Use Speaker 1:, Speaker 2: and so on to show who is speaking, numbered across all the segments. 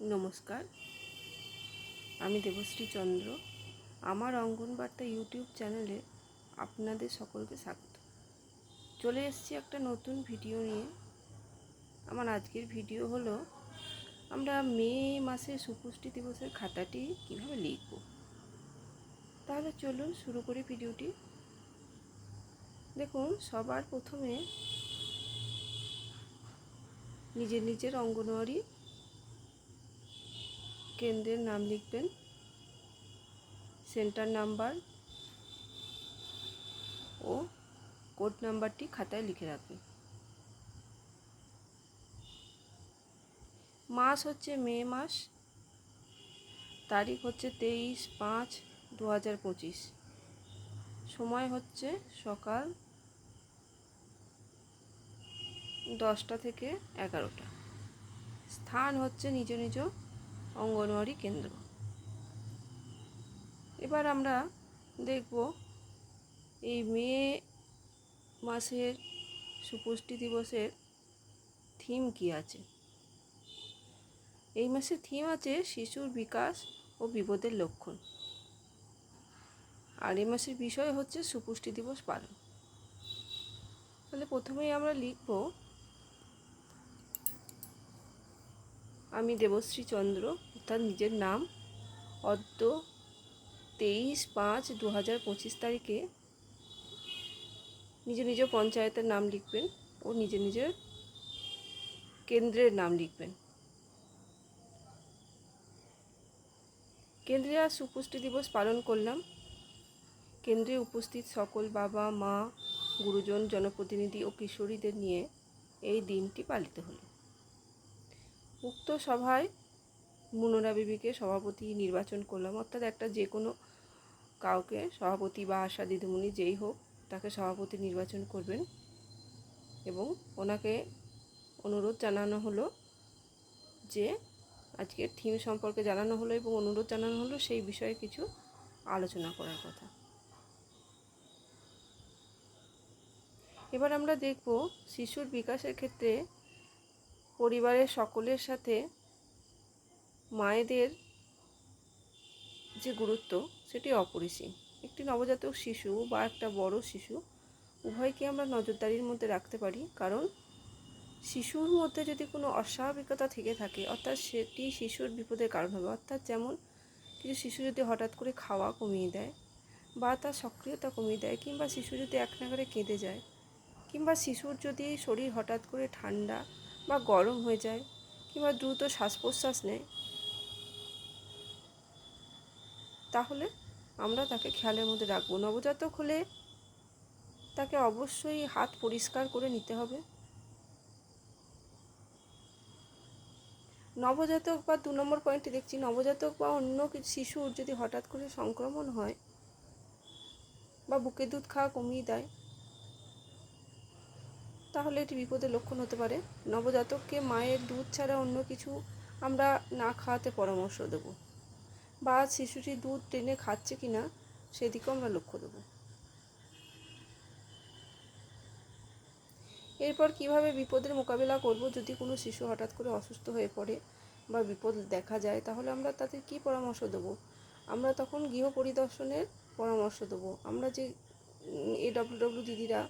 Speaker 1: নমস্কার, আমি দেবশ্রী চন্দ্র। আমার অঙ্গনবার্তা ইউটিউব চ্যানেলে আপনাদের সকলকে স্বাগত। চলে এসেছি একটা নতুন ভিডিও নিয়ে। আমার আজকের ভিডিও হলো আমরা মে মাসের সুপুষ্টি দিবসের খাতাটি কিভাবে লিখব। তাহলে চলুন শুরু করি ভিডিওটি। দেখুন, সবার প্রথমে নিজের নিজের অঙ্গনওয়াড়ি কেন্দ্রের নাম লিখবেন, সেন্টার নাম্বার ও কোড নাম্বারটি খাতায় লিখে রাখবেন। মাস হচ্ছে মে মাস, তারিখ হচ্ছে 23/5/2025, সময় হচ্ছে সকাল 10টা থেকে 11টা, স্থান হচ্ছে নিজ নিজ অঙ্গনওয়াড়ি কেন্দ্র। এবার আমরা দেখব এই মে মাসের সুপুষ্টি দিবসের থিম কি আছে। এই মাসের থিম আছে শিশুর বিকাশ ও বিপদের লক্ষণ, আর এই মাসের বিষয় হচ্ছে সুপুষ্টি দিবস পালন। তাহলে প্রথমেই আমরা লিখব, আমি দেবশ্রী চন্দ্র, অর্থাৎ নিজের নাম, অদ্য 23/5/2025 তারিখে নিজ নিজ পঞ্চায়েতের নাম লিখবেন ও নিজের নিজের কেন্দ্রের নাম লিখবেন। কেন্দ্রে আজ সুপুষ্টি দিবস পালন করলাম। কেন্দ্রে উপস্থিত সকল বাবা মা, গুরুজন, জনপ্রতিনিধি ও কিশোরীদের নিয়ে এই দিনটি পালিত হলো। উক্ত সভায় মুনরা বিবিকে সভাপতি নির্বাচন করলাম, অর্থাৎ একটা যে কোনো কাউকে সভাপতি বা আশা দিদিমণি যেই হোক তাকে সভাপতি নির্বাচন করবেন এবং ওনাকে অনুরোধ জানানো হলো যে আজকের থিম সম্পর্কে জানানো হলো এবং অনুরোধ জানানো হলো সেই বিষয়ে কিছু আলোচনা করার কথা। এবার আমরা দেখব শিশুর বিকাশের ক্ষেত্রে পরিবারের সকলের সাথে মায়েদের যে গুরুত্ব সেটি অপরিসীম। একটি নবজাতক শিশু বা একটা বড় শিশু উভয়কে আমরা নজরদারির মধ্যে রাখতে পারি, কারণ শিশুর মধ্যে যদি কোনো অস্বাভাবিকতা থেকে থাকে, অর্থাৎ সেটি শিশুর বিপদের কারণ হবে। অর্থাৎ যেমন কিছু শিশু যদি হঠাৎ করে খাওয়া কমিয়ে দেয় বা তার সক্রিয়তা কমিয়ে দেয়, কিংবা শিশু যদি এক নাগাড়ে কেঁদে যায়, কিংবা শিশুর যদি শরীর হঠাৎ করে ঠান্ডা বা গরম হয়ে যায়, কিংবা দ্রুত শ্বাস প্রশ্বাস নেয়, তাহলে আমরা তাকে খেয়ালের মধ্যে রাখবো। নবজাতক হলে তাকে অবশ্যই হাত পরিষ্কার করে নিতে হবে। নবজাতক বা 2 নম্বর পয়েন্টে দেখছি, নবজাতক বা অন্য শিশুর যদি হঠাৎ করে সংক্রমণ হয় বা বুকের দুধ খাওয়া কমিয়ে দেয়, তাহলে এটি বিপদের লক্ষণ হতে পারে। নবজাতককে মায়ের দুধ ছাড়া অন্য কিছু আমরা না খাওয়াতে পরামর্শ দেব, বা শিশুটি দুধ টেনে খাচ্ছে কিনা সেদিকেও আমরা লক্ষ্য দেব। এরপর কিভাবে বিপদের মোকাবিলা করব, যদি কোনো শিশু হঠাৎ করে অসুস্থ হয়ে পড়ে বা বিপদ দেখা যায়, তাহলে আমরা তাদের কী পরামর্শ দেব। আমরা তখন গৃহ পরিদর্শনের পরামর্শ দেব। আমরা যে AWW দিদিরা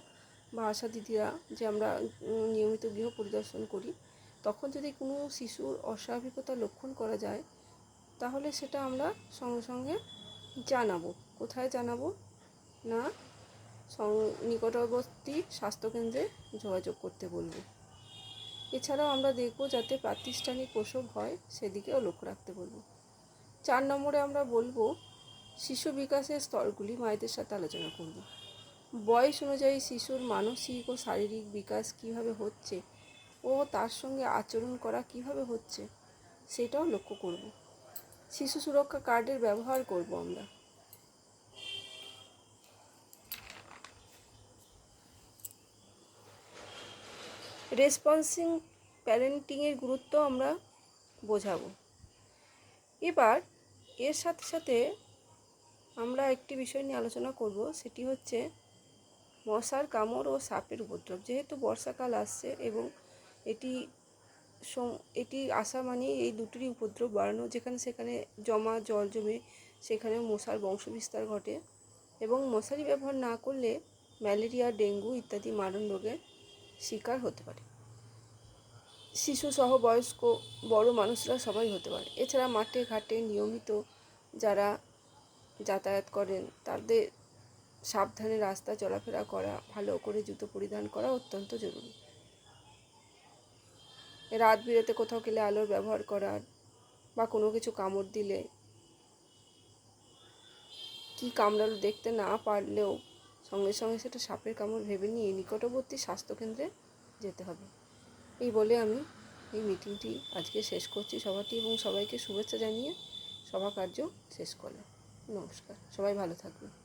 Speaker 1: বা আশা দিদিরা যে আমরা নিয়মিত গৃহ পরিদর্শন করি, তখন যদি কোনো শিশুর অস্বাভাবিকতা লক্ষণ করা যায়, তাহলে সেটা আমরা সঙ্গে সঙ্গে জানাবো। কোথায় জানাবো না, নিকটবর্তী স্বাস্থ্যকেন্দ্রে যোগাযোগ করতে বলবো। এছাড়াও আমরা দেখব যাতে প্রাতিষ্ঠানিক প্রসব হয় সেদিকেও লক্ষ্য রাখতে বলবো। 4 নম্বরে আমরা বলবো শিশু বিকাশের স্তরগুলি মায়েদের সাথে আলোচনা করব। বয়স অনুযায়ী শিশুর মানসিক ও শারীরিক বিকাশ কিভাবে হচ্ছে ও তার সঙ্গে আচরণ করা কিভাবে হচ্ছে সেটাও লক্ষ্য করব। শিশু সুরক্ষা কার্ডের ব্যবহার করব আমরা। রেসপন্সিভ প্যারেন্টিংয়ের গুরুত্ব আমরা বোঝাবো। এবার এর সাথে সাথে আমরা একটি বিষয় নিয়ে আলোচনা করব, সেটি হচ্ছে মশার কামড় ও সাপের উপদ্রব। যেহেতু বর্ষাকাল আসছে এবং এটি এটি আসা মানেই এই দুটিরই উপদ্রব বাড়ানো, যেখানে সেখানে জল জমে সেখানে মশার বংশবিস্তার ঘটে এবং মশারি ব্যবহার না করলে ম্যালেরিয়া, ডেঙ্গু ইত্যাদি মারণ রোগের শিকার হতে পারে। শিশুসহ বয়স্ক, বড় মানুষরা সবাই হতে পারে। এছাড়া মাঠে ঘাটে নিয়মিত যারা যাতায়াত করেন তাদের সাবধানে রাস্তা চলাফেরা করা, ভালো করে জুতো পরিধান করা অত্যন্ত জরুরি। রাত বিরেতে কোথাও গেলে আলোর ব্যবহার করার বা কোনো কিছু কামড় দিলে কি কামড়ালো দেখতে না পারলেও সঙ্গে সঙ্গে সেটা সাপের কামড় ভেবে নিয়ে নিকটবর্তী স্বাস্থ্যকেন্দ্রে যেতে হবে। এই বলে আমি এই মিটিংটি আজকে শেষ করছি সভাটি, এবং সবাইকে শুভেচ্ছা জানিয়ে সভা কার্য শেষ করলাম। নমস্কার, সবাই ভালো থাকবেন।